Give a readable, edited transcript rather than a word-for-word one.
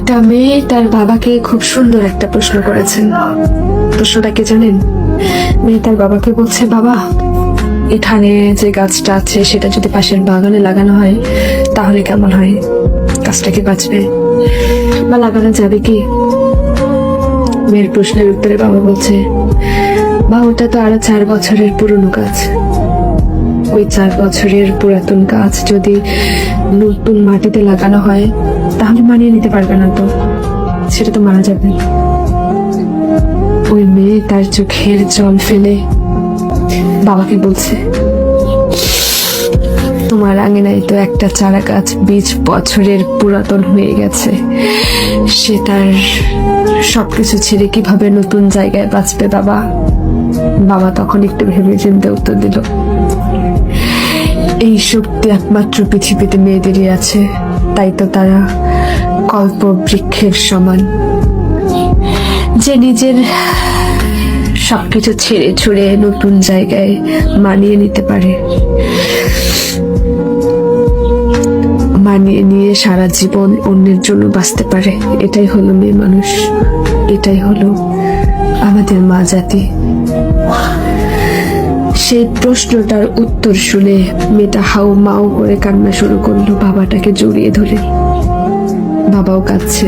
একটা মেয়ে তার বাবাকে খুব সুন্দর একটা প্রশ্ন করেছেন। প্রশ্নটা কি জানেন? মেয়ে তার বাবাকে বলছে, বাবা, এখানে যে গাছটা আছে সেটা যদি পাশের বাগানে লাগানো হয় তাহলে কেমন হয়? গাছটা কি বাঁচবে বা লাগানো যাবে কি? মেয়ের প্রশ্নের উত্তরে বাবা বলছে, বা ওটা তো আরো 4 বছরের পুরনো গাছ। ওই 4 বছরের পুরাতন গাছ যদি নতুন মাটিতে লাগানো হয় তাহলে মানিয়ে নিতে পারবে না, তো সেটা তো মারা যাবে। ওই মেয়ে তার চোখের জল ফেলে বাবাকে বলছে, তোমার আঙিনায় তো একটা চারা গাছ 20 বছরের পুরাতন হয়ে গেছে, সে তার সবকিছু ছেড়ে কিভাবে নতুন জায়গায় বাঁচবে বাবা? বাবা তখন একটু ভেবে চিন্তে উত্তর দিল, এই শক্তি একমাত্র পৃথিবীতে মেয়েদেরই আছে, তাই তো তারা কল্প বৃক্ষের সমান, যে নিজের সবকিছু ছেড়ে ছুড়ে নতুন জায়গায় মানিয়ে নিতে পারে, মানিয়ে নিয়ে সারা জীবন অন্যের জন্য বাঁচতে পারে। এটাই হলো মেয়ে মানুষ, এটাই হলো আমাদের মা জাতি। সেই প্রশ্নটার উত্তর শুনে মেয়েটা হাউ মাউ করে কান্না শুরু করলো, বাবাটাকে জড়িয়ে ধরে। বাবাও কাঁদছে।